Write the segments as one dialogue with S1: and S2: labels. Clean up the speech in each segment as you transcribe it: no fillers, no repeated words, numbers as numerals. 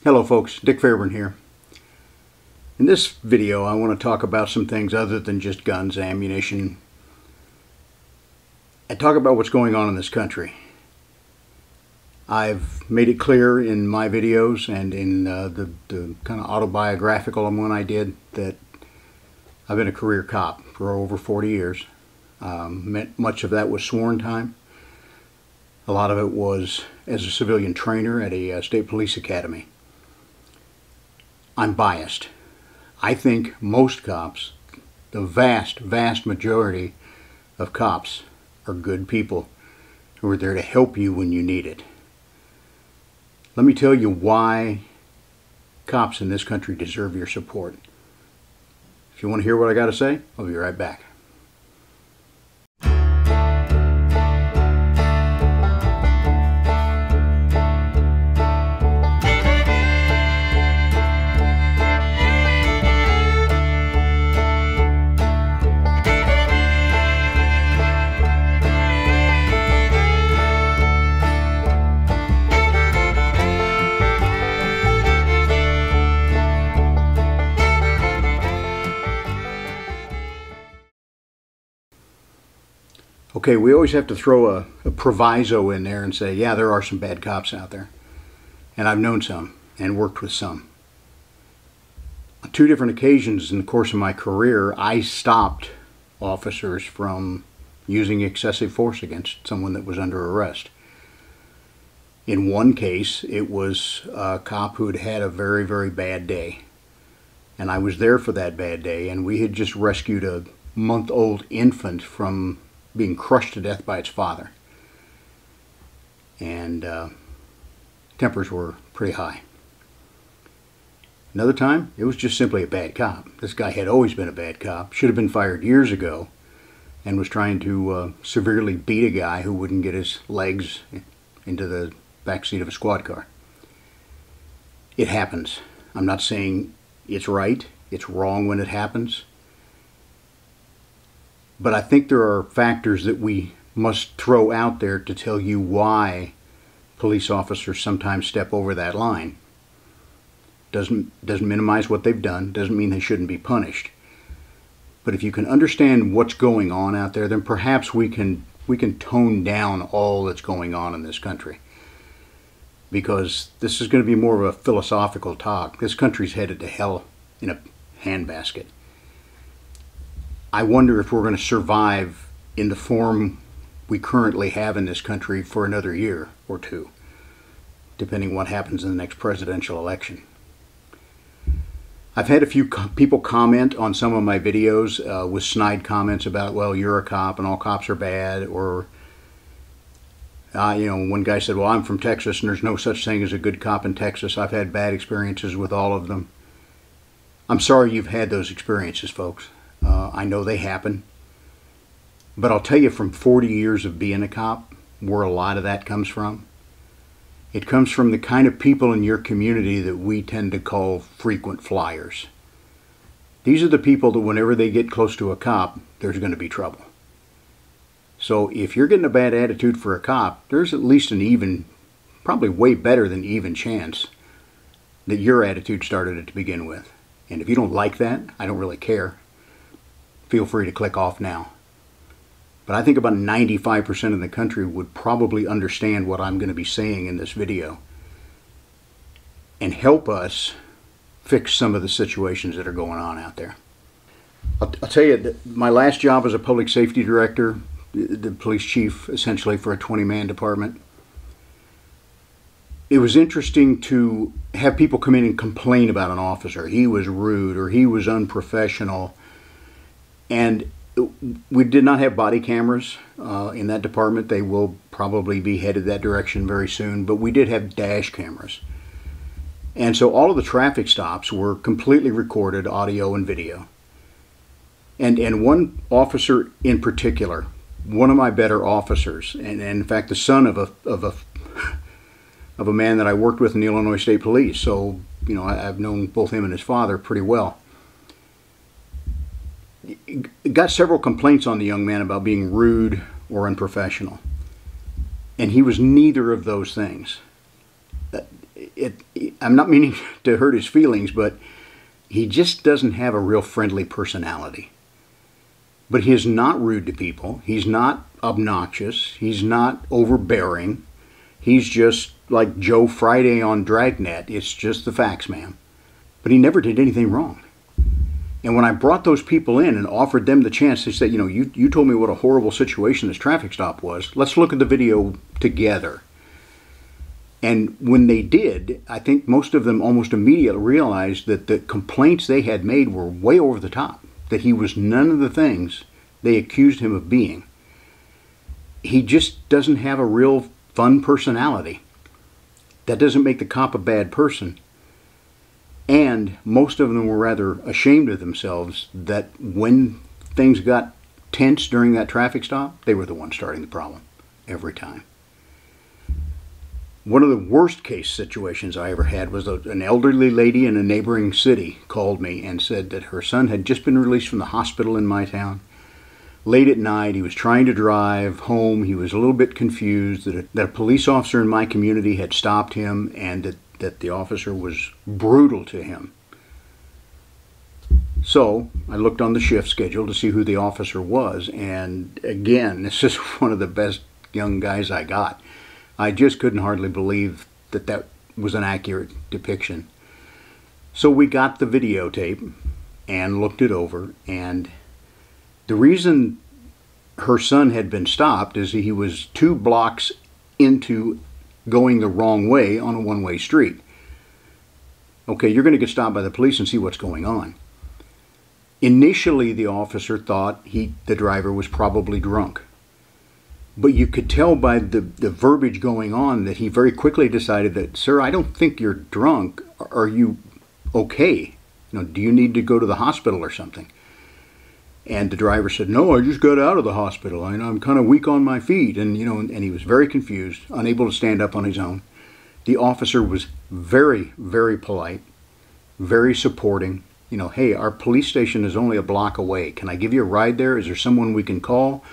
S1: Hello folks, Dick Fairburn here. In this video I want to talk about some things other than just guns, ammunition, and talk about what's going on in this country. I've made it clear in my videos and in the kind of autobiographical one I did that I've been a career cop for over 40 years. Much of that was sworn time. A lot of it was as a civilian trainer at a state police academy. I'm biased. I think most cops, the vast majority of cops, are good people who are there to help you when you need it. Let me tell you why cops in this country deserve your support. If you want to hear what I got to say, I'll be right back. Okay, we always have to throw a proviso in there and say, yeah, there are some bad cops out there. And I've known some and worked with some. On 2 different occasions in the course of my career, I stopped officers from using excessive force against someone that was under arrest. In one case, it was a cop who had had a very bad day. And I was there for that bad day, and we had just rescued a month-old infant from being crushed to death by its father. And tempers were pretty high. Another time, it was just simply a bad cop. This guy had always been a bad cop, should have been fired years ago, and was trying to severely beat a guy who wouldn't get his legs into the back seat of a squad car. It happens. I'm not saying it's right, it's wrong when it happens. But I think there are factors that we must throw out there to tell you why police officers sometimes step over that line. Doesn't minimize what they've done, doesn't mean they shouldn't be punished. But if you can understand what's going on out there, then perhaps we can tone down all that's going on in this country. Because this is going to be more of a philosophical talk. This country's headed to hell in a handbasket. I wonder if we're going to survive in the form we currently have in this country for another year or 2, depending what happens in the next presidential election. I've had a few people comment on some of my videos with snide comments about, well, you're a cop and all cops are bad, or one guy said, well, I'm from Texas and there's no such thing as a good cop in Texas. I've had bad experiences with all of them. I'm sorry you've had those experiences, folks. I know they happen, but I'll tell you from 40 years of being a cop where a lot of that comes from. It comes from the kind of people in your community that we tend to call frequent flyers. These are the people that whenever they get close to a cop, there's going to be trouble. So if you're getting a bad attitude for a cop, there's at least an even, probably way better than even chance that your attitude started it to begin with. And if you don't like that, I don't really care. Feel free to click off now. But I think about 95% of the country would probably understand what I'm going to be saying in this video and help us fix some of the situations that are going on out there. I'll tell you that my last job as a public safety director, the police chief essentially for a 20-man department, it was interesting to have people come in and complain about an officer. He was rude or he was unprofessional. And we did not have body cameras in that department. They will probably be headed that direction very soon. But we did have dash cameras. And so all of the traffic stops were completely recorded, audio and video. And one officer in particular, one of my better officers, and in fact the son of a man that I worked with in the Illinois State Police. So, I've known both him and his father pretty well. Got several complaints on the young man about being rude or unprofessional. And he was neither of those things. I'm not meaning to hurt his feelings, but he just doesn't have a real friendly personality. But he is not rude to people. He's not obnoxious. He's not overbearing. He's just like Joe Friday on Dragnet. It's just the facts, ma'am. But he never did anything wrong. And when I brought those people in and offered them the chance, they said, you told me what a horrible situation this traffic stop was. Let's look at the video together. And when they did, I think most of them almost immediately realized that the complaints they had made were way over the top, that he was none of the things they accused him of being. He just doesn't have a real fun personality. That doesn't make the cop a bad person. And most of them were rather ashamed of themselves that when things got tense during that traffic stop, they were the ones starting the problem every time. One of the worst case situations I ever had was an elderly lady in a neighboring city called me and said that her son had just been released from the hospital in my town. Late at night, he was trying to drive home. He was a little bit confused that a police officer in my community had stopped him and that the officer was brutal to him. So I looked on the shift schedule to see who the officer was, and again, this is one of the best young guys I got. I just couldn't hardly believe that that was an accurate depiction. So we got the videotape and looked it over, and the reason her son had been stopped is he was 2 blocks into going the wrong way on a one-way street. Okay, you're going to get stopped by the police and see what's going on. Initially, the officer thought the driver was probably drunk. But you could tell by the verbiage going on that he very quickly decided that, sir, I don't think you're drunk. Are you okay? Do you need to go to the hospital or something? And the driver said, no, I just got out of the hospital. I'm kind of weak on my feet. And he was very confused, unable to stand up on his own. The officer was very, very polite, very supporting. Hey, our police station is only a block away. Can I give you a ride there? Is there someone we can call?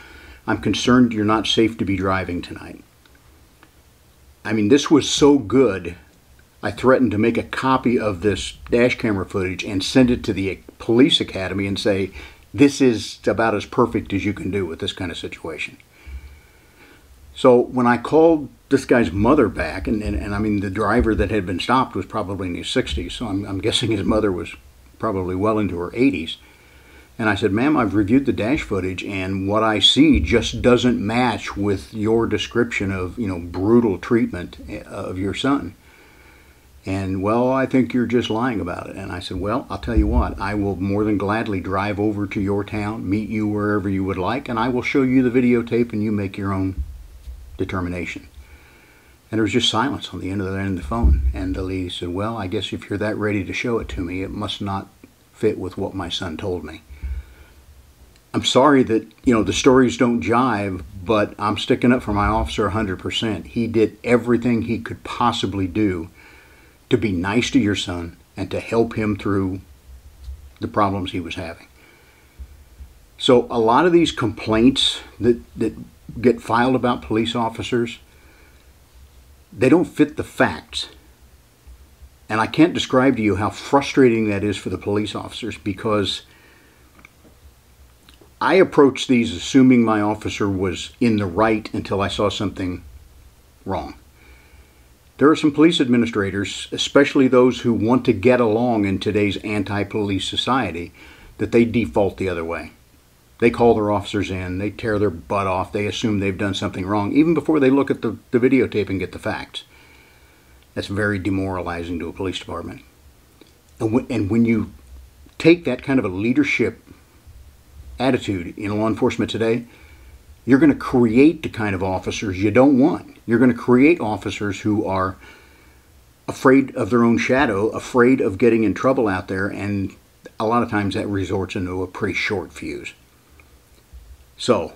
S1: I'm concerned you're not safe to be driving tonight. I mean, this was so good, I threatened to make a copy of this dash camera footage and send it to the police academy and say, this is about as perfect as you can do with this kind of situation. So when I called this guy's mother back, and I mean, the driver that had been stopped was probably in his 60s, so I'm guessing his mother was probably well into her 80s. And I said, ma'am, I've reviewed the dash footage, and what I see just doesn't match with your description of, brutal treatment of your son. And, well, I think you're just lying about it. And I said, well, I'll tell you what, I will more than gladly drive over to your town, meet you wherever you would like, and I will show you the videotape and you make your own determination. And there was just silence on the end of the phone. And the lady said, well, I guess if you're that ready to show it to me, it must not fit with what my son told me. I'm sorry that, the stories don't jive, but I'm sticking up for my officer 100%. He did everything he could possibly do to be nice to your son and to help him through the problems he was having. So a lot of these complaints that get filed about police officers, they don't fit the facts. And I can't describe to you how frustrating that is for the police officers, because I approached these assuming my officer was in the right until I saw something wrong. There are some police administrators, especially those who want to get along in today's anti-police society, that they default the other way. They call their officers in, they tear their butt off, they assume they've done something wrong, even before they look at the videotape and get the facts. That's very demoralizing to a police department. And when you take that kind of a leadership attitude in law enforcement today, you're going to create the kind of officers you don't want. You're going to create officers who are afraid of their own shadow, afraid of getting in trouble out there, and a lot of times that resorts into a pretty short fuse. So,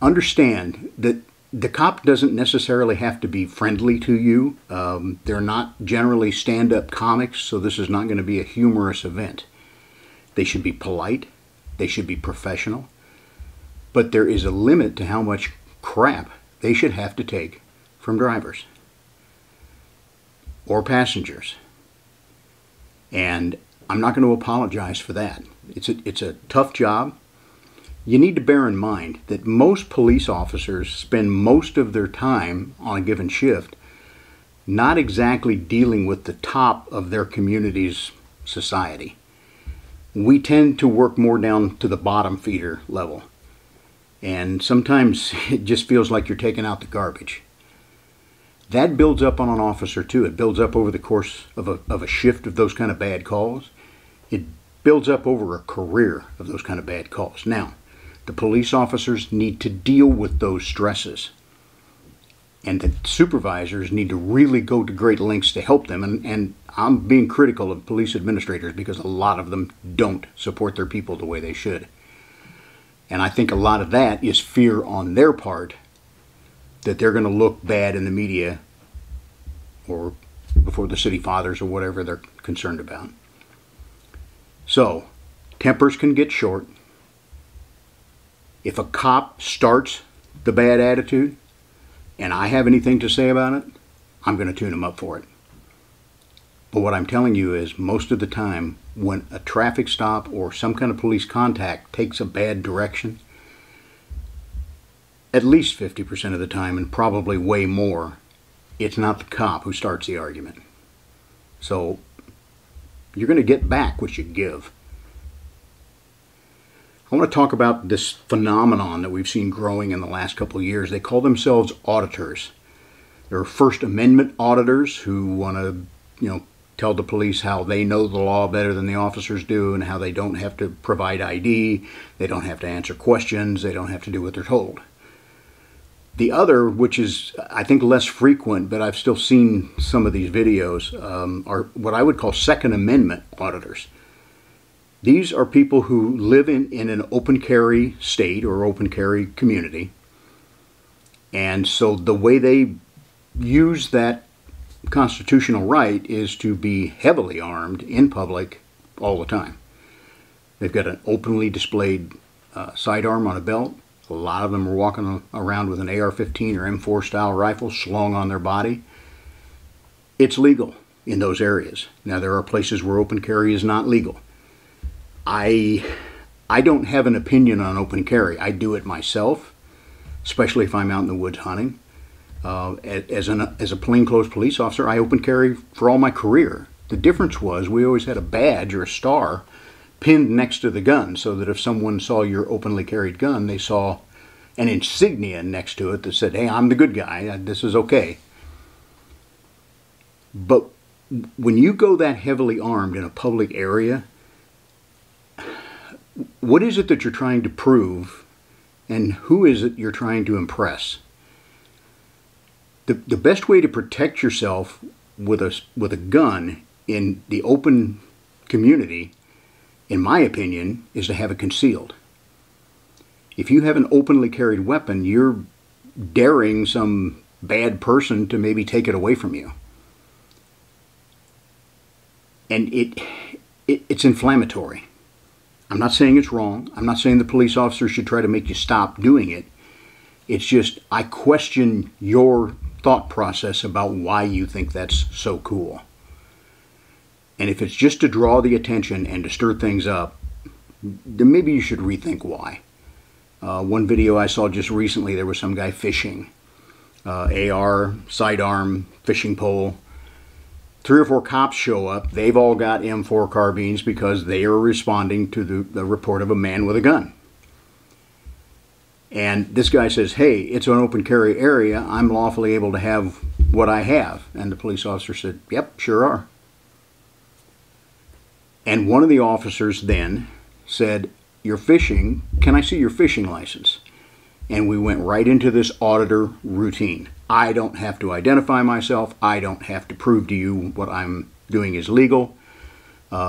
S1: understand that the cop doesn't necessarily have to be friendly to you. They're not generally stand-up comics, so this is not going to be a humorous event. They should be polite. They should be professional. But there is a limit to how much crap they should have to take from drivers. or passengers. And I'm not going to apologize for that. It's a tough job. You need to bear in mind that most police officers spend most of their time on a given shift not exactly dealing with the top of their community's society. We tend to work more down to the bottom feeder level. And sometimes it just feels like you're taking out the garbage. That builds up on an officer too. It builds up over the course of a shift of those kind of bad calls. It builds up over a career of those kind of bad calls. Now, the police officers need to deal with those stresses. And the supervisors need to really go to great lengths to help them. And I'm being critical of police administrators because a lot of them don't support their people the way they should. And I think a lot of that is fear on their part that they're going to look bad in the media or before the city fathers or whatever they're concerned about. So, tempers can get short. If a cop starts the bad attitude and I have anything to say about it, I'm going to tune him up for it. But what I'm telling you is most of the time when a traffic stop or some kind of police contact takes a bad direction, at least 50% of the time, and probably way more, it's not the cop who starts the argument. So you're going to get back what you give. I want to talk about this phenomenon that we've seen growing in the last couple of years. They call themselves auditors. They're First Amendment auditors who want to, tell the police how they know the law better than the officers do and how they don't have to provide ID, they don't have to answer questions, they don't have to do what they're told. The other, which is, I think, less frequent, but I've still seen some of these videos, are what I would call Second Amendment auditors. These are people who live in an open carry state or open carry community. And so the way they use that constitutional right is to be heavily armed in public all the time. They've got an openly displayed sidearm on a belt. A lot of them are walking around with an AR-15 or M4 style rifle slung on their body. It's legal in those areas. Now there are places where open carry is not legal. I don't have an opinion on open carry. I do it myself, especially if I'm out in the woods hunting. As a plainclothes police officer, I open carry for all my career. The difference was we always had a badge or a star pinned next to the gun so that if someone saw your openly carried gun, they saw an insignia next to it that said, hey, I'm the good guy, this is okay. But when you go that heavily armed in a public area, what is it that you're trying to prove and who is it you're trying to impress? The best way to protect yourself with a gun in the open community, in my opinion, is to have it concealed. If you have an openly carried weapon, you're daring some bad person to maybe take it away from you. And it's inflammatory. I'm not saying it's wrong. I'm not saying the police officer should try to make you stop doing it. It's just I question your thought process about why you think that's so cool. And if it's just to draw the attention and to stir things up, then maybe you should rethink why. One video I saw just recently, there was some guy fishing. AR, sidearm, fishing pole. 3 or 4 cops show up. They've all got M4 carbines because they are responding to the report of a man with a gun. And this guy says, hey, it's an open carry area. I'm lawfully able to have what I have. And the police officer said, yep, sure are. And one of the officers then said, you're fishing. Can I see your fishing license? And we went right into this auditor routine. I don't have to identify myself. I don't have to prove to you what I'm doing is legal.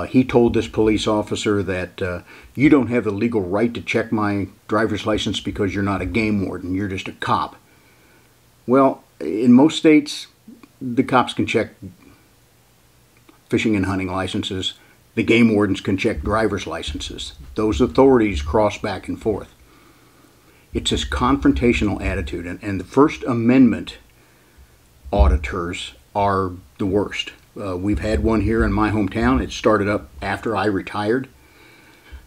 S1: He told this police officer that you don't have the legal right to check my driver's license because you're not a game warden. You're just a cop. Well, in most states, the cops can check fishing and hunting licenses. The game wardens can check driver's licenses. Those authorities cross back and forth. It's this confrontational attitude. And the First Amendment auditors are the worst. We've had one here in my hometown. It started up after I retired.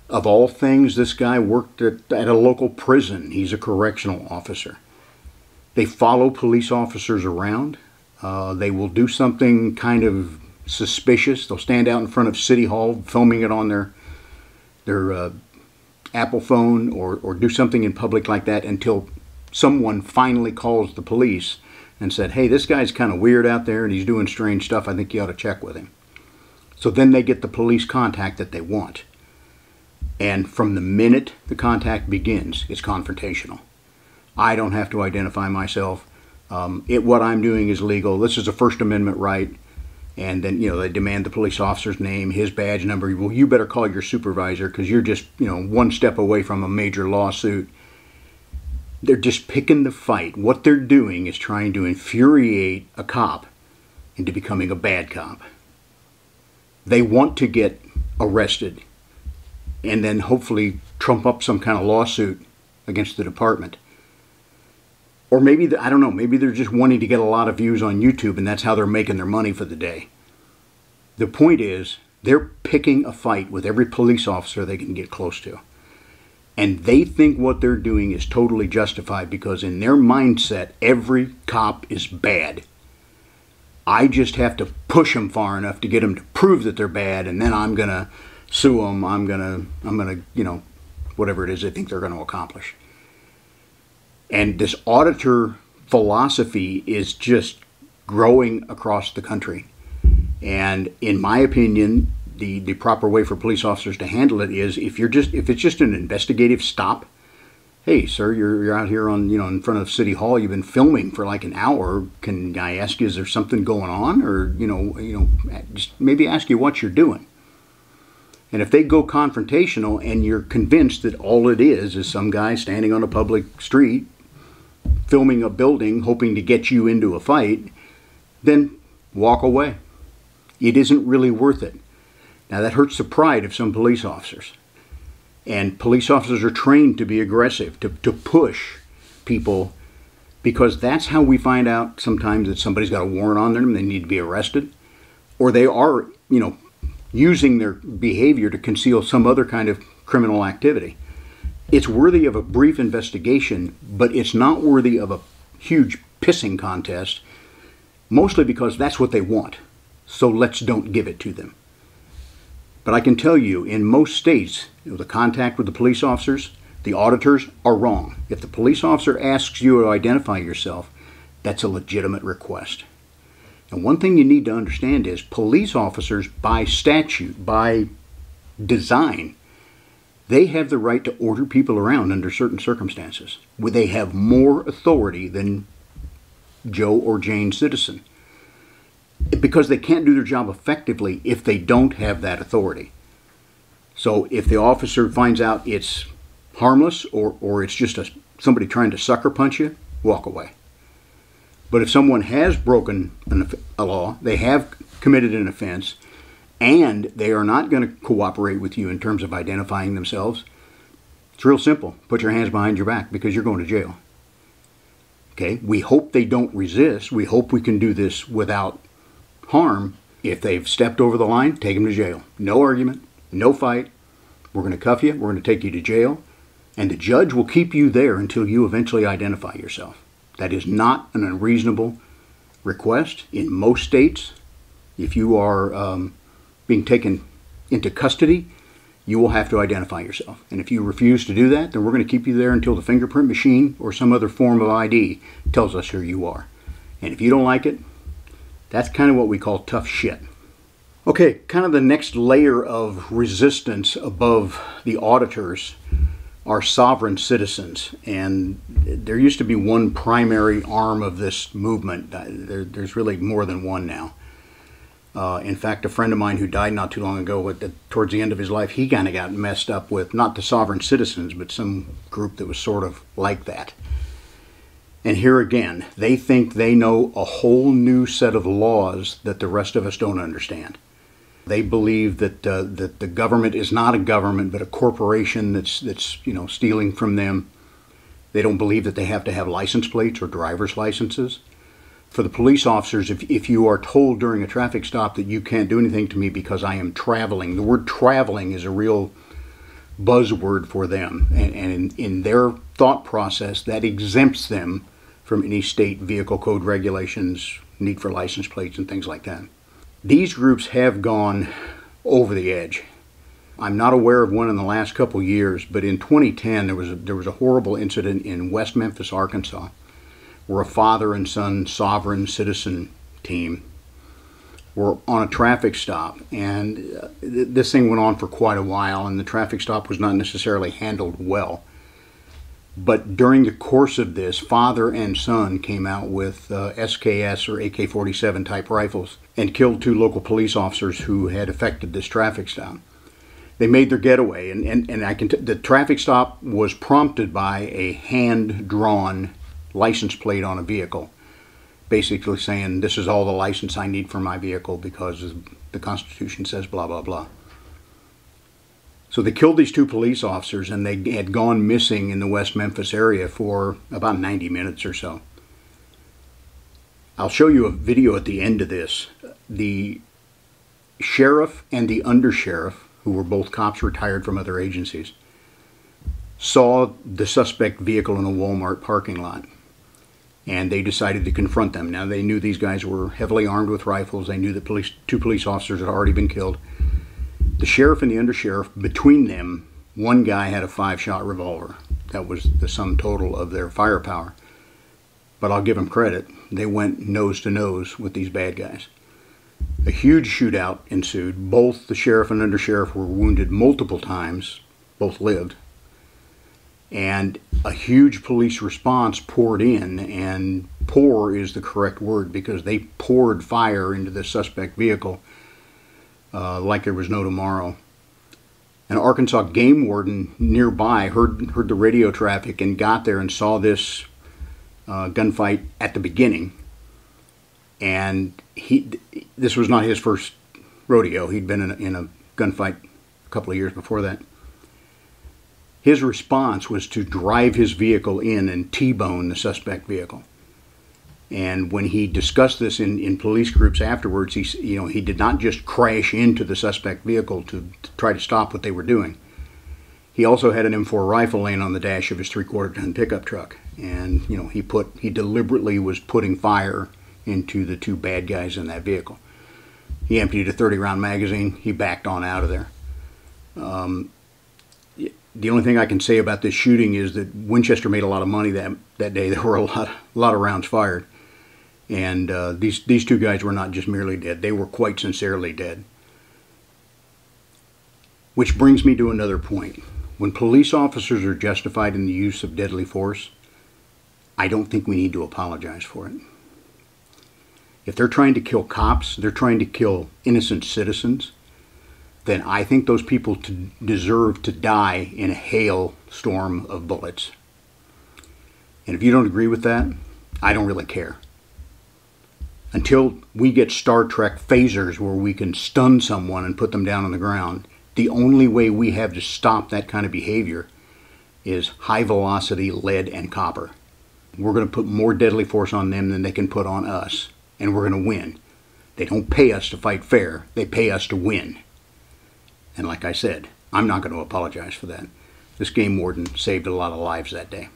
S1: Of all things, this guy worked at a local prison. He's a correctional officer. They follow police officers around. They will do something kind of suspicious. They'll stand out in front of City Hall filming it on their Apple phone or do something in public like that until someone finally calls the police and said, hey, this guy's kind of weird out there and he's doing strange stuff. I think you ought to check with him. So then they get the police contact that they want. And from the minute the contact begins, it's confrontational. I don't have to identify myself. What I'm doing is legal. This is a First Amendment right. And then, they demand the police officer's name, his badge number. Well, you better call your supervisor because you're just, one step away from a major lawsuit. They're just picking the fight. What they're doing is trying to infuriate a cop into becoming a bad cop. They want to get arrested and then hopefully trump up some kind of lawsuit against the department. Or maybe, I don't know, maybe they're just wanting to get a lot of views on YouTube and that's how they're making their money for the day. The point is, they're picking a fight with every police officer they can get close to. And they think what they're doing is totally justified because in their mindset, every cop is bad. I just have to push them far enough to get them to prove that they're bad, and then I'm going to sue them. I'm going to, whatever it is they think they're going to accomplish. And this auditor philosophy is just growing across the country. And in my opinion, the proper way for police officers to handle it is if it's just an investigative stop. Hey, sir, you're out here on in front of City Hall. You've been filming for like an hour. Can I ask you, is there something going on, or just maybe ask you what you're doing? And if they go confrontational and you're convinced that all it is some guy standing on a public street filming a building hoping to get you into a fight, then walk away. It isn't really worth it. Now that hurts the pride of some police officers. And police officers are trained to be aggressive, to push people, because that's how we find out sometimes that somebody's got a warrant on them, they need to be arrested, or they are, using their behavior to conceal some other kind of criminal activity. It's worthy of a brief investigation, but it's not worthy of a huge pissing contest, mostly because that's what they want. So let's don't give it to them. But I can tell you, in most states, the contact with the police officers, the auditors are wrong. If the police officer asks you to identify yourself, that's a legitimate request. And one thing you need to understand is police officers, by statute, by design, they have the right to order people around under certain circumstances. They have more authority than Joe or Jane citizen, because they can't do their job effectively if they don't have that authority. So if the officer finds out it's harmless or it's just somebody trying to sucker punch you, walk away. But if someone has broken a law, they have committed an offense, and they are not going to cooperate with you in terms of identifying themselves, it's real simple. Put your hands behind your back because you're going to jail. Okay? We hope they don't resist. We hope we can do this without harm. If they've stepped over the line, take them to jail. No argument, no fight. We're going to cuff you. We're going to take you to jail. And the judge will keep you there until you eventually identify yourself. That is not an unreasonable request. In most states, if you are being taken into custody, you will have to identify yourself. And if you refuse to do that, then we're going to keep you there until the fingerprint machine or some other form of ID tells us who you are. And if you don't like it, that's kind of what we call tough shit. Okay, kind of the next layer of resistance above the auditors are sovereign citizens. And there used to be one primary arm of this movement. There's really more than one now. In fact, a friend of mine who died not too long ago, towards the end of his life, he kind of got messed up with not the sovereign citizens, but some group that was sort of like that. And here again, they think they know a whole new set of laws that the rest of us don't understand. They believe that the government is not a government, but a corporation that's stealing from them. They don't believe that they have to have license plates or driver's licenses. For the police officers, if you are told during a traffic stop that you can't do anything to me because I am traveling, the word traveling is a real buzzword for them. And in their thought process, that exempts them from any state vehicle code regulations, need for license plates, and things like that. These groups have gone over the edge. I'm not aware of one in the last couple years, but in 2010 there was a horrible incident in West Memphis, Arkansas, where a father and son sovereign citizen team were on a traffic stop, and this thing went on for quite a while, and the traffic stop was not necessarily handled well. But during the course of this, father and son came out with SKS or AK-47 type rifles and killed 2 local police officers who had effected this traffic stop. They made their getaway, and the traffic stop was prompted by a hand-drawn license plate on a vehicle, basically saying, this is all the license I need for my vehicle because the Constitution says blah, blah, blah. So they killed these 2 police officers, and they had gone missing in the West Memphis area for about 90 minutes or so. I'll show you a video at the end of this. The sheriff and the undersheriff, who were both cops retired from other agencies, saw the suspect vehicle in a Walmart parking lot, and they decided to confront them. Now, they knew these guys were heavily armed with rifles. They knew that 2 police officers had already been killed. The sheriff and the undersheriff, between them, one guy had a 5-shot revolver. That was the sum total of their firepower. But I'll give them credit. They went nose to nose with these bad guys. A huge shootout ensued. Both the sheriff and undersheriff were wounded multiple times. Both lived. And a huge police response poured in, and pour is the correct word because they poured fire into the suspect vehicle like there was no tomorrow. An Arkansas game warden nearby heard the radio traffic and got there and saw this gunfight at the beginning. And this was not his first rodeo. He'd been in a gunfight a couple of years before that. His response was to drive his vehicle in and T-bone the suspect vehicle. And when he discussed this in police groups afterwards, he did not just crash into the suspect vehicle to try to stop what they were doing. He also had an M4 rifle laying on the dash of his 3/4-ton pickup truck, and he deliberately was putting fire into the 2 bad guys in that vehicle. He emptied a 30-round magazine. He backed on out of there. The only thing I can say about this shooting is that Winchester made a lot of money that day. There were a lot of rounds fired. And these 2 guys were not just merely dead. They were quite sincerely dead. Which brings me to another point. When police officers are justified in the use of deadly force, I don't think we need to apologize for it. If they're trying to kill cops, they're trying to kill innocent citizens, then I think those people deserve to die in a hailstorm of bullets. And if you don't agree with that, I don't really care. Until we get Star Trek phasers where we can stun someone and put them down on the ground, the only way we have to stop that kind of behavior is high velocity lead and copper. We're going to put more deadly force on them than they can put on us, and we're going to win. They don't pay us to fight fair, they pay us to win. And like I said, I'm not going to apologize for that. This game warden saved a lot of lives that day.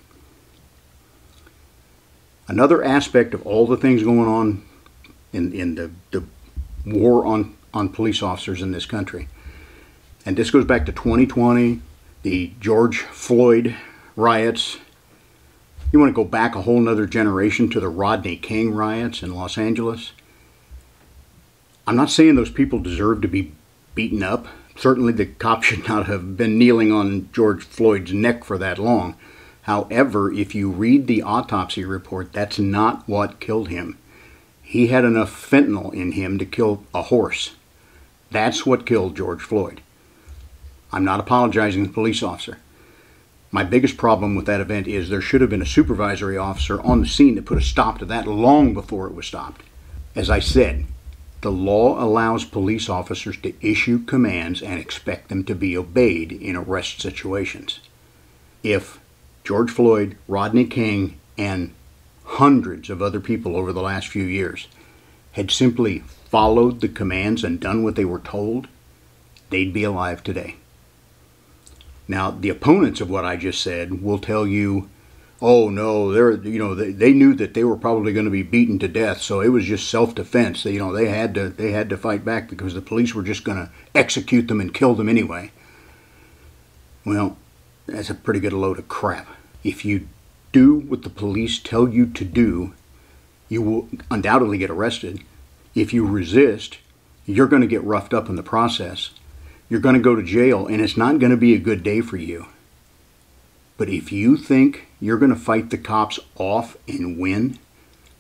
S1: Another aspect of all the things going on in the war on police officers in this country, and this goes back to 2020, the George Floyd riots. You want to go back a whole nother generation to the Rodney King riots in Los Angeles. I'm not saying those people deserve to be beaten up. Certainly the cops should not have been kneeling on George Floyd's neck for that long. However, if you read the autopsy report, that's not what killed him. He had enough fentanyl in him to kill a horse. That's what killed George Floyd. I'm not apologizing to the police officer. My biggest problem with that event is there should have been a supervisory officer on the scene to put a stop to that long before it was stopped. As I said, the law allows police officers to issue commands and expect them to be obeyed in arrest situations. If George Floyd, Rodney King, and hundreds of other people over the last few years had simply followed the commands and done what they were told, they'd be alive today. Now, the opponents of what I just said will tell you, oh no, they knew that they were probably going to be beaten to death, so it was just self-defense. They had to fight back because the police were just going to execute them and kill them anyway. Well, that's a pretty good load of crap. If you do what the police tell you to do, you will undoubtedly get arrested. If you resist, you're going to get roughed up in the process. You're going to go to jail, and it's not going to be a good day for you. But if you think you're going to fight the cops off and win,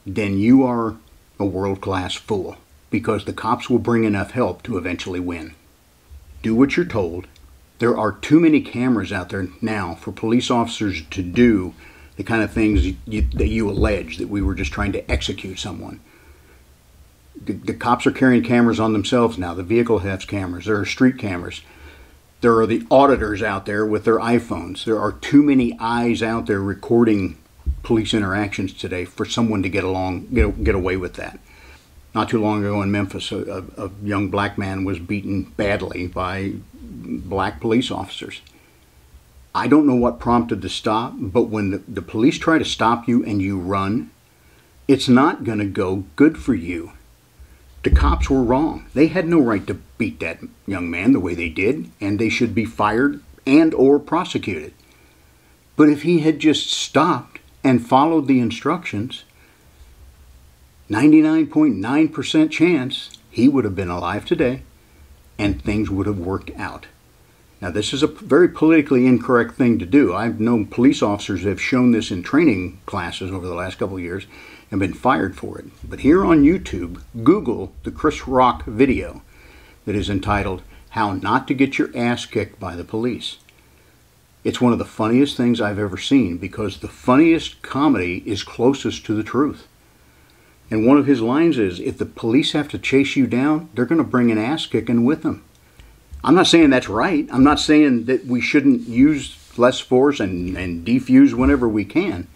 S1: then you are a world-class fool, because the cops will bring enough help to eventually win. Do what you're told. There are too many cameras out there now for police officers to do the kind of things that you allege, that we were just trying to execute someone. The cops are carrying cameras on themselves now. The vehicle has cameras. There are street cameras. There are the auditors out there with their iPhones. There are too many eyes out there recording police interactions today for someone to get away with that. Not too long ago in Memphis, a young black man was beaten badly by black police officers. I don't know what prompted the stop, but when the police try to stop you and you run, it's not going to go good for you. The cops were wrong. They had no right to beat that young man the way they did, and they should be fired and or prosecuted. But if he had just stopped and followed the instructions, 99.9% chance he would have been alive today and things would have worked out. Now, this is a very politically incorrect thing to do. I've known police officers that have shown this in training classes over the last couple of years and been fired for it. But here on YouTube, Google the Chris Rock video that is entitled, How Not to Get Your Ass Kicked by the Police. It's one of the funniest things I've ever seen, because the funniest comedy is closest to the truth. And one of his lines is, if the police have to chase you down, they're going to bring an ass kicking with them. I'm not saying that's right. I'm not saying that we shouldn't use less force and defuse whenever we can.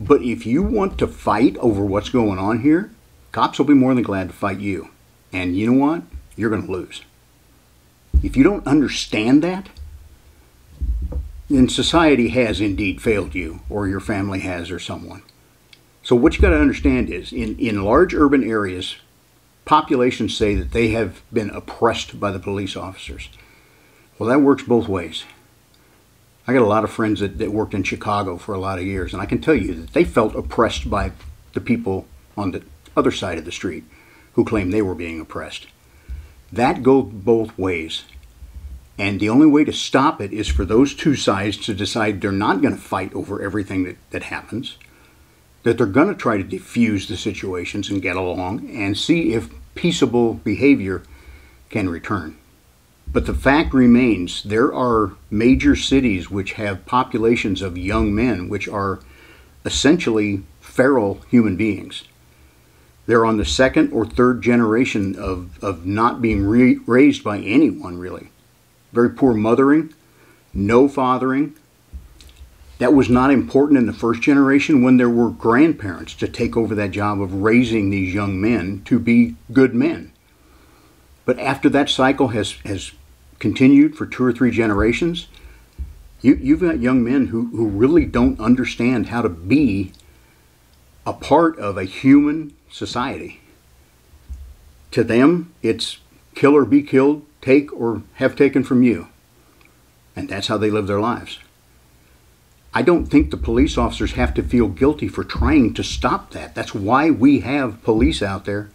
S1: But if you want to fight over what's going on here, cops will be more than glad to fight you. And you know what? You're going to lose. If you don't understand that, then society has indeed failed you, or your family has, or someone. So what you got to understand is, in large urban areas, populations say that they have been oppressed by the police officers. Well, that works both ways. I got a lot of friends that worked in Chicago for a lot of years, and I can tell you that they felt oppressed by the people on the other side of the street who claimed they were being oppressed. That goes both ways. And the only way to stop it is for those two sides to decide they're not going to fight over everything that happens, that they're going to try to diffuse the situations and get along and see if peaceable behavior can return. But the fact remains, there are major cities which have populations of young men which are essentially feral human beings. They're on the second or third generation of not being raised by anyone, really. Very poor mothering, no fathering. That was not important in the first generation when there were grandparents to take over that job of raising these young men to be good men. But after that cycle has continued for 2 or 3 generations, you've got young men who really don't understand how to be a part of a human society. To them, it's kill or be killed, take or have taken from you. And that's how they live their lives. I don't think the police officers have to feel guilty for trying to stop that. That's why we have police out there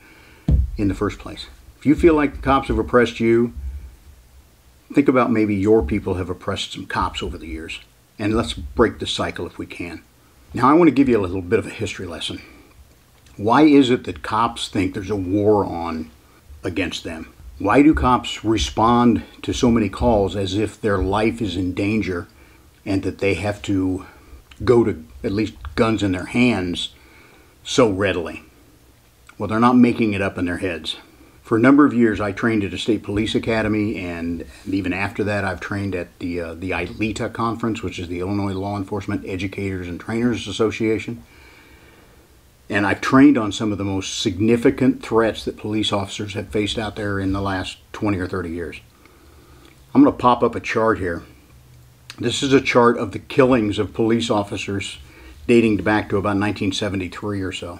S1: in the first place. If you feel like the cops have oppressed you, think about maybe your people have oppressed some cops over the years. And let's break the cycle if we can. Now I want to give you a little bit of a history lesson. Why is it that cops think there's a war on against them? Why do cops respond to so many calls as if their life is in danger and that they have to go to at least guns in their hands so readily? Well, they're not making it up in their heads. For a number of years, I trained at a state police academy, and even after that, I've trained at the ILETA conference, which is the Illinois Law Enforcement Educators and Trainers Association. And I've trained on some of the most significant threats that police officers have faced out there in the last 20 or 30 years. I'm going to pop up a chart here. This is a chart of the killings of police officers dating back to about 1973 or so.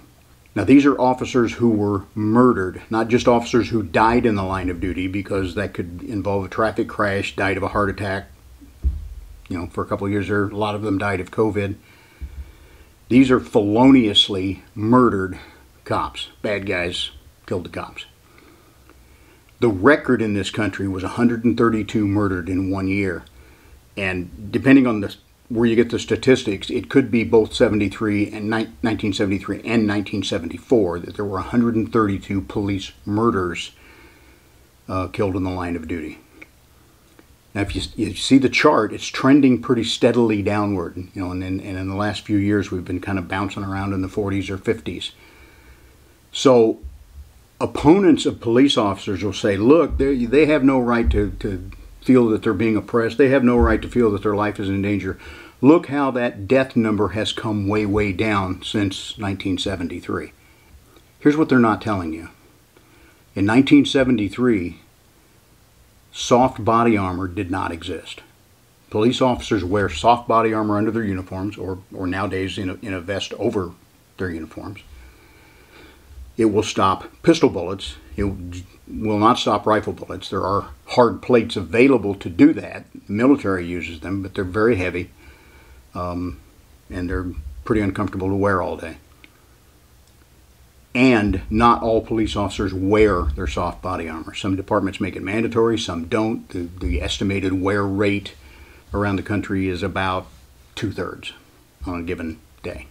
S1: Now, these are officers who were murdered, not just officers who died in the line of duty, because that could involve a traffic crash, died of a heart attack. You know, for a couple of years there, a lot of them died of COVID. These are feloniously murdered cops. Bad guys killed the cops. The record in this country was 132 murdered in 1 year. And depending on where you get the statistics, it could be both 1973 and 1974 that there were 132 police murders killed in the line of duty. Now, if you see the chart, it's trending pretty steadily downward. You know, and in the last few years, we've been kind of bouncing around in the 40s or 50s. So, opponents of police officers will say, "Look, they have no right to feel that they're being oppressed. They have no right to feel that their life is in danger. Look how that death number has come way, way down since 1973." Here's what they're not telling you. In 1973, soft body armor did not exist. Police officers wear soft body armor under their uniforms, or nowadays in a vest over their uniforms. It will stop pistol bullets. It will not stop rifle bullets. There are hard plates available to do that. The military uses them, but they're very heavy, and they're pretty uncomfortable to wear all day. And not all police officers wear their soft body armor. Some departments make it mandatory, some don't. The estimated wear rate around the country is about 2/3 on a given day.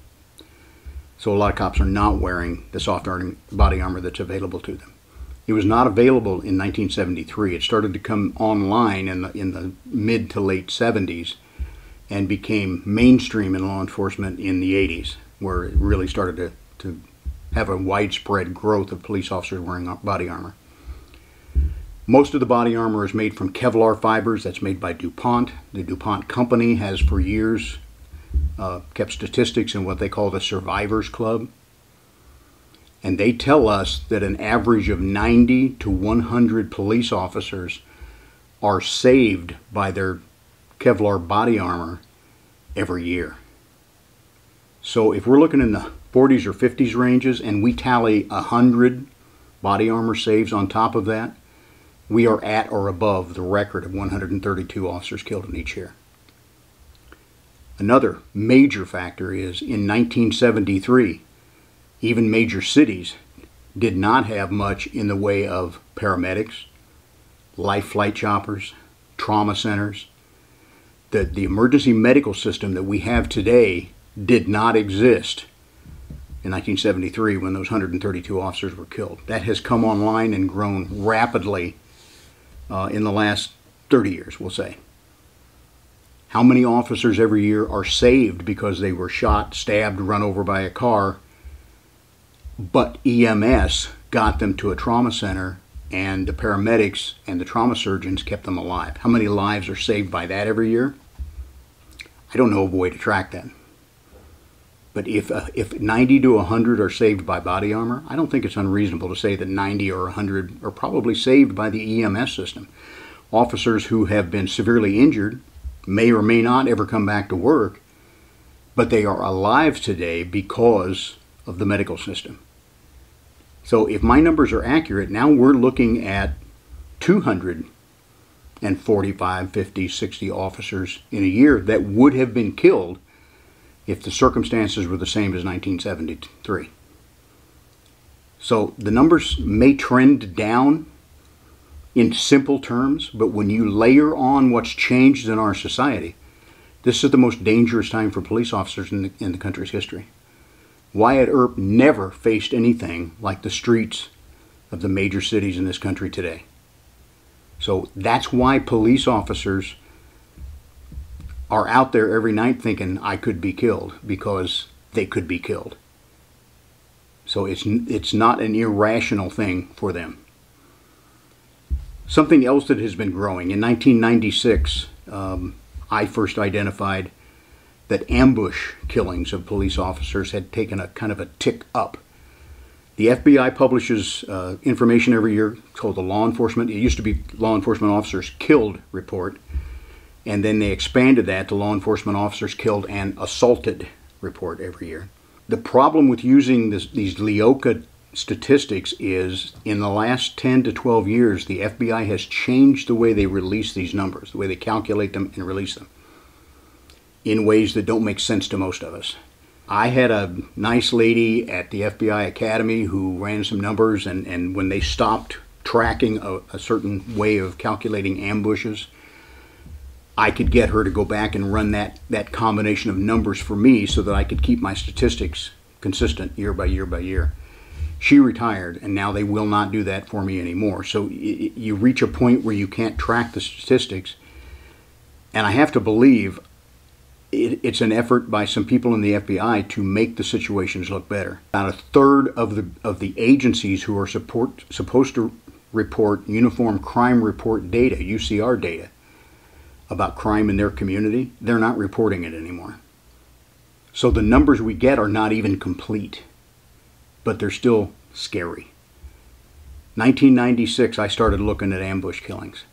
S1: So a lot of cops are not wearing the soft body armor that's available to them. It was not available in 1973. It started to come online in the mid to late 70s and became mainstream in law enforcement in the 80s, where it really started to have a widespread growth of police officers wearing body armor. Most of the body armor is made from Kevlar fibers. That's made by DuPont. The DuPont company has for years kept statistics in what they call the Survivors Club. And they tell us that an average of 90 to 100 police officers are saved by their Kevlar body armor every year. So if we're looking in the 40s or 50s ranges and we tally 100 body armor saves on top of that, we are at or above the record of 132 officers killed in each year. Another major factor is in 1973, even major cities did not have much in the way of paramedics, life flight choppers, trauma centers. The emergency medical system that we have today did not exist in 1973 when those 132 officers were killed. That has come online and grown rapidly in the last 30 years, we'll say. How many officers every year are saved because they were shot, stabbed, run over by a car, but EMS got them to a trauma center and the paramedics and the trauma surgeons kept them alive? How many lives are saved by that every year? I don't know of a way to track that. But if 90 to 100 are saved by body armor, I don't think it's unreasonable to say that 90 or 100 are probably saved by the EMS system. Officers who have been severely injured may or may not ever come back to work, but they are alive today because of the medical system. So if my numbers are accurate, now we're looking at 245, 50, 60 officers in a year that would have been killed if the circumstances were the same as 1973. So the numbers may trend down in simple terms, but when you layer on what's changed in our society, this is the most dangerous time for police officers in the country's history. Wyatt Earp never faced anything like the streets of the major cities in this country today. So that's why police officers are out there every night thinking, I could be killed, because they could be killed. So it's not an irrational thing for them. Something else that has been growing. In 1996, I first identified that ambush killings of police officers had taken a kind of a tick up. The FBI publishes information every year called the Law Enforcement. It used to be Law Enforcement Officers Killed report, and then they expanded that to Law Enforcement Officers Killed and Assaulted report every year. The problem with using these LEOCA statistics is in the last 10 to 12 years, the FBI has changed the way they release these numbers, the way they calculate them and release them, in ways that don't make sense to most of us. I had a nice lady at the FBI Academy who ran some numbers, and when they stopped tracking a certain way of calculating ambushes, I could get her to go back and run that combination of numbers for me so that I could keep my statistics consistent year by year by year. She retired, and now they will not do that for me anymore. So you reach a point where you can't track the statistics, and I have to believe it's an effort by some people in the FBI to make the situations look better. About a third of the agencies who are supposed to report Uniform Crime Report data, UCR data, about crime in their community, they're not reporting it anymore. So the numbers we get are not even complete, but they're still scary. 1996, I started looking at ambush killings,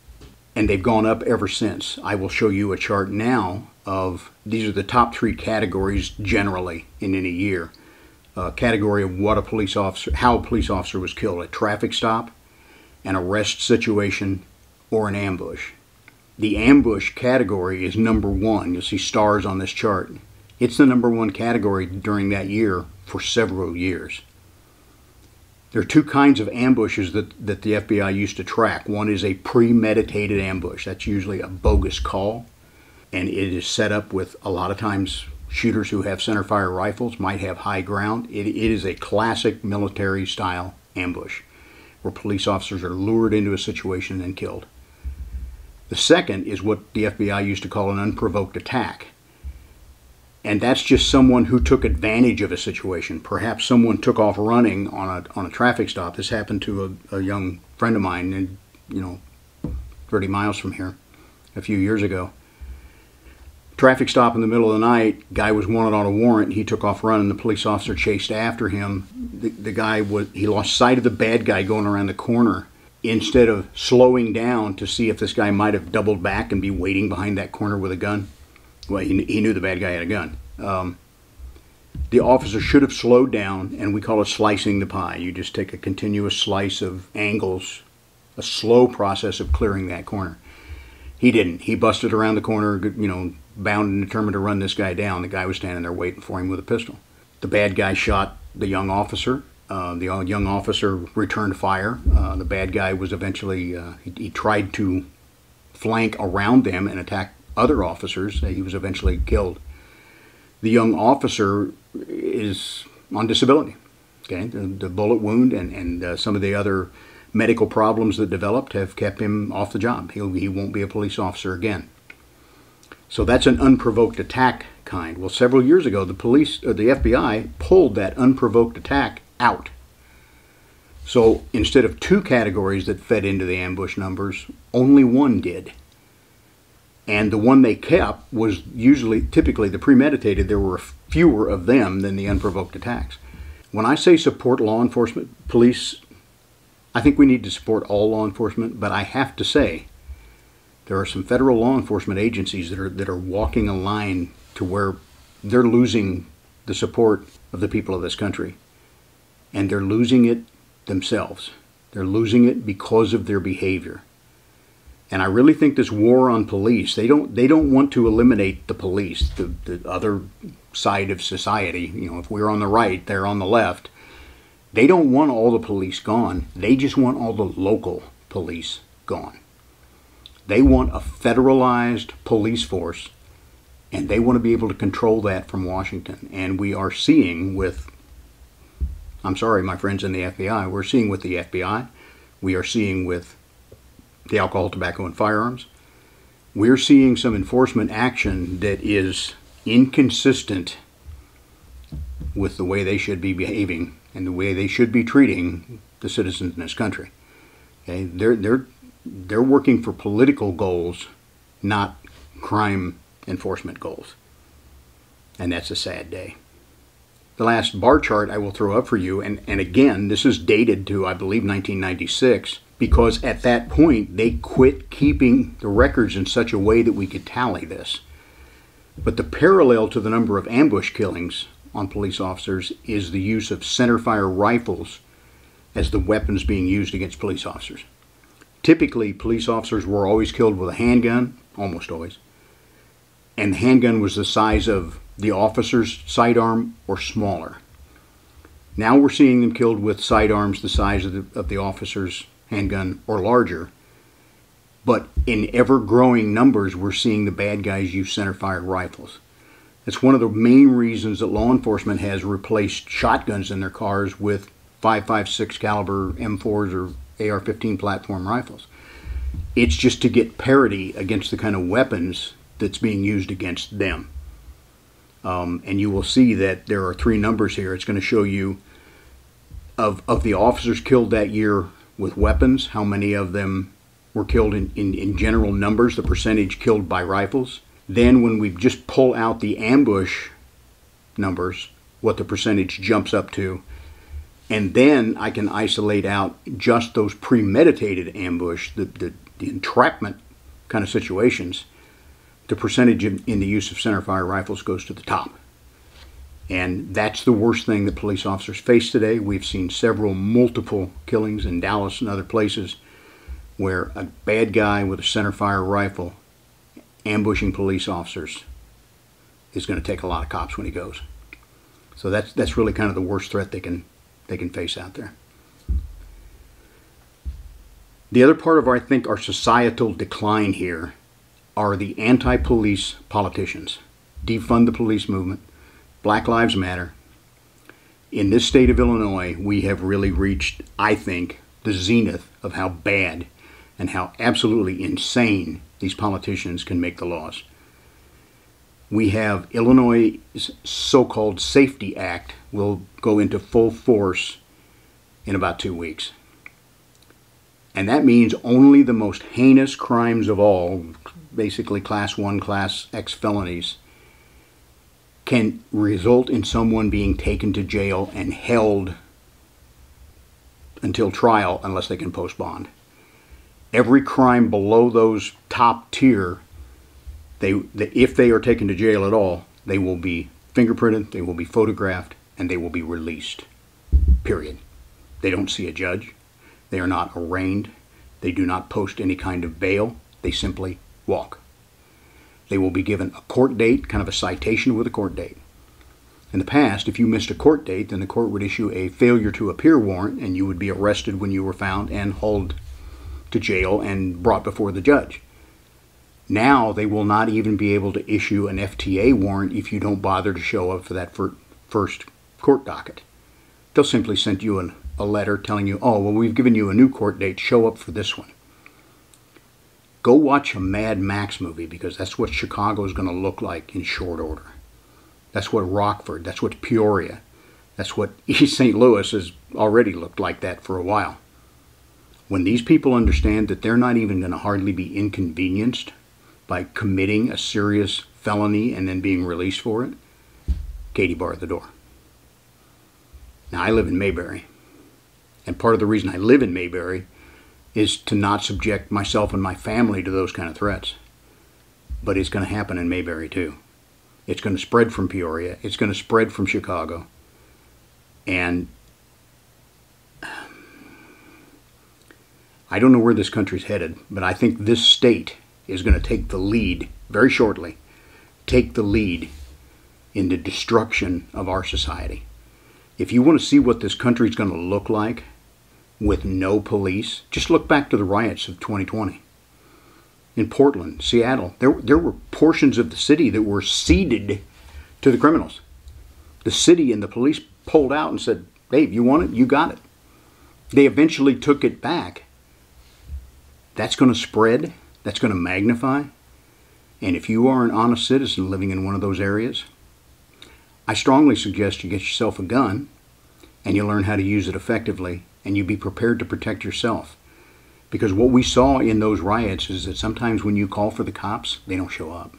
S1: and they've gone up ever since. I will show you a chart now of, these are the top 3 categories generally in any year. Category of what a police officer, how a police officer was killed: a traffic stop, an arrest situation, or an ambush. The ambush category is number 1. You'll see stars on this chart. It's the number 1 category during that year for several years. There are 2 kinds of ambushes that the FBI used to track. One is a premeditated ambush. That's usually a bogus call, and it is set up with, a lot of times, shooters who have centerfire rifles, might have high ground. It is a classic military-style ambush where police officers are lured into a situation and killed. The second is what the FBI used to call an unprovoked attack. And that's just someone who took advantage of a situation. Perhaps someone took off running on a traffic stop. This happened to a young friend of mine, 30 miles from here a few years ago. Traffic stop in the middle of the night, guy was wanted on a warrant. He took off running. The police officer chased after him. The guy he lost sight of the bad guy going around the corner. Instead of slowing down to see if this guy might have doubled back and be waiting behind that corner with a gun. Well, he knew the bad guy had a gun. The officer should have slowed down, and we call it slicing the pie. You just take a continuous slice of angles, a slow process of clearing that corner. He didn't. He busted around the corner, bound and determined to run this guy down. The guy was standing there waiting for him with a pistol. The bad guy shot the young officer. The young officer returned fire. The bad guy was eventually, he tried to flank around them and attack other officers. He was eventually killed. The young officer is on disability. Okay, the bullet wound and some of the other medical problems that developed have kept him off the job. He won't be a police officer again. So that's an unprovoked attack kind. Well, several years ago, the FBI pulled that unprovoked attack out. So instead of 2 categories that fed into the ambush numbers, only 1 did. And the one they kept was typically the premeditated. There were fewer of them than the unprovoked attacks. When I say support law enforcement, police, I think we need to support all law enforcement, but I have to say there are some federal law enforcement agencies that are walking a line to where they're losing the support of the people of this country. And they're losing it themselves. They're losing it because of their behavior. And I really think this war on police, they don't want to eliminate the police, the other side of society. If we're on the right, they're on the left. They don't want all the police gone. They just want all the local police gone. They want a federalized police force, and they want to be able to control that from Washington. And we are seeing with, I'm sorry, my friends in the FBI, we're seeing with the FBI, we are seeing with the alcohol, tobacco, and firearms. We're seeing some enforcement action that is inconsistent with the way they should be behaving and the way they should be treating the citizens in this country. Okay? They're working for political goals, not crime enforcement goals. And that's a sad day. The last bar chart I will throw up for you, and again, this is dated to, I believe, 1996, because at that point, they quit keeping the records in such a way that we could tally this. But the parallel to the number of ambush killings on police officers is the use of centerfire rifles as the weapons being used against police officers. Typically, police officers were always killed with a handgun, almost always, and the handgun was the size of the officer's sidearm or smaller. Now we're seeing them killed with sidearms the size of the officer's handgun or larger, but in ever-growing numbers we're seeing the bad guys use centerfire rifles. That's one of the main reasons that law enforcement has replaced shotguns in their cars with 5.56 caliber M4s or AR-15 platform rifles. It's just to get parity against the kind of weapons that's being used against them. And you will see that there are 3 numbers here. It's going to show you of the officers killed that year with weapons, how many of them were killed in general numbers, the percentage killed by rifles. Then when we just pull out the ambush numbers, what the percentage jumps up to. And then I can isolate out just those premeditated ambush, the entrapment kind of situations. The percentage in the use of centerfire rifles goes to the top. And that's the worst thing that police officers face today. We've seen multiple killings in Dallas and other places where a bad guy with a centerfire rifle ambushing police officers is going to take a lot of cops when he goes. So that's really kind of the worst threat they can face out there. The other part of, I think, our societal decline here are the anti-police politicians. Defund the police movement. Black Lives Matter. In this state of Illinois, we have really reached, I think, the zenith of how bad and how absolutely insane these politicians can make the laws. We have Illinois' so-called Safety Act will go into full force in about 2 weeks. And that means only the most heinous crimes of all, basically Class 1, Class X felonies, can result in someone being taken to jail and held until trial unless they can post bond. Every crime below those top tier, if they are taken to jail at all, they will be fingerprinted, they will be photographed, and they will be released. Period. They don't see a judge. They are not arraigned. They do not post any kind of bail. They simply walk. They will be given a court date, kind of a citation with a court date. In the past, if you missed a court date, then the court would issue a failure to appear warrant, and you would be arrested when you were found and hauled to jail and brought before the judge. Now they will not even be able to issue an FTA warrant if you don't bother to show up for that first court docket. They'll simply send you a letter telling you, oh, well, we've given you a new court date, show up for this one. Go watch a Mad Max movie, because that's what Chicago is going to look like in short order. That's what Rockford, that's what Peoria, that's what East St. Louis has already looked like that for a while. When these people understand that they're not even going to hardly be inconvenienced by committing a serious felony and then being released for it, Katie barred the door. Now, I live in Mayberry, and part of the reason I live in Mayberry is to not subject myself and my family to those kind of threats. But it's going to happen in Mayberry too. It's going to spread from Peoria. It's going to spread from Chicago. And I don't know where this country's headed, but I think this state is going to take the lead very shortly, take the lead in the destruction of our society. If you want to see what this country's going to look like with no police, just look back to the riots of 2020. In Portland, Seattle, there were portions of the city that were ceded to the criminals. The city and the police pulled out and said, Dave, you want it? You got it. They eventually took it back. That's going to spread. That's going to magnify. And if you are an honest citizen living in one of those areas, I strongly suggest you get yourself a gun and you learn how to use it effectively, and you be prepared to protect yourself. Because what we saw in those riots is that sometimes when you call for the cops, they don't show up.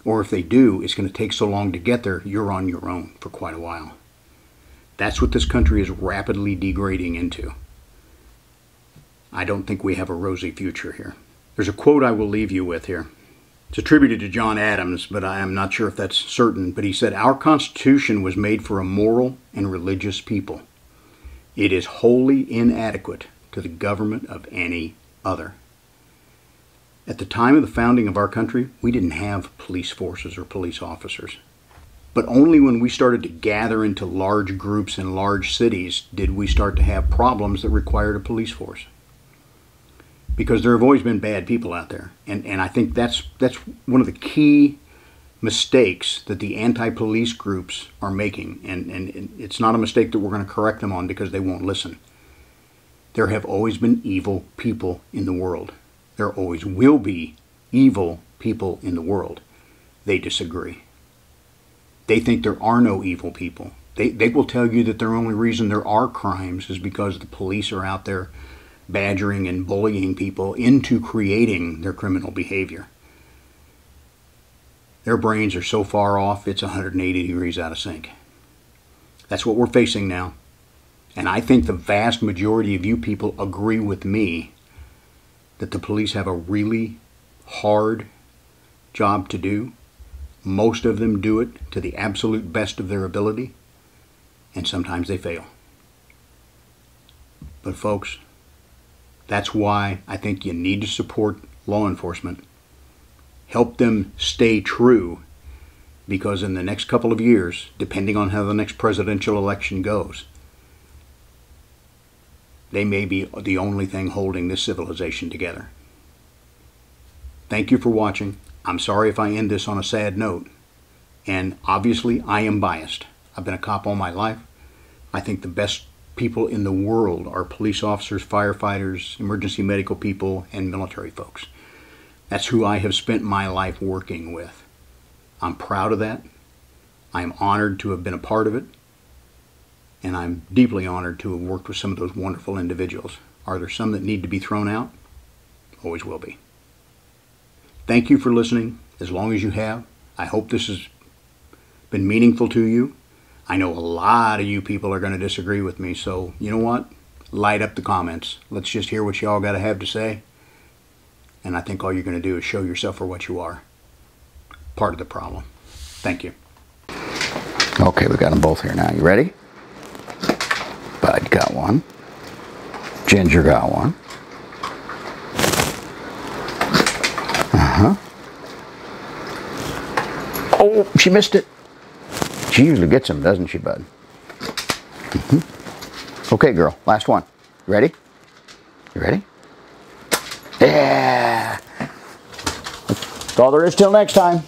S1: Or if they do, it's going to take so long to get there, you're on your own for quite a while. That's what this country is rapidly degrading into. I don't think we have a rosy future here. There's a quote I will leave you with here. It's attributed to John Adams, but I am not sure if that's certain. But he said, "Our Constitution was made for a moral and religious people. It is wholly inadequate to the government of any other." At the time of the founding of our country, we didn't have police forces or police officers. But only when we started to gather into large groups in large cities did we start to have problems that required a police force. Because there have always been bad people out there. And I think that's one of the key mistakes that the anti-police groups are making. And it's not a mistake that we're going to correct them on because they won't listen. There have always been evil people in the world. There always will be evil people in the world. They disagree. They think there are no evil people. They will tell you that the only reason there are crimes is because the police are out there badgering and bullying people into creating their criminal behavior. Their brains are so far off, it's 180 degrees out of sync. That's what we're facing now. And I think the vast majority of you people agree with me that the police have a really hard job to do. Most of them do it to the absolute best of their ability, and sometimes they fail. But folks, that's why I think you need to support law enforcement. Help them stay true, because in the next couple of years, depending on how the next presidential election goes, they may be the only thing holding this civilization together. Thank you for watching. I'm sorry if I end this on a sad note. And obviously, I am biased. I've been a cop all my life. I think the best people in the world are police officers, firefighters, emergency medical people, and military folks. That's who I have spent my life working with. I'm proud of that. I am honored to have been a part of it. And I'm deeply honored to have worked with some of those wonderful individuals. Are there some that need to be thrown out? Always will be. Thank you for listening, as long as you have. I hope this has been meaningful to you. I know a lot of you people are going to disagree with me, so you know what? Light up the comments. Let's just hear what y'all got to have to say. And I think all you're going to do is show yourself for what you are. Part of the problem. Thank you. Okay, we got them both here now. You ready? Bud got one. Ginger got one. Oh, she missed it. She usually gets them, doesn't she, Bud? Okay, girl, last one. You ready? You ready? Yeah. That's all there is till next time.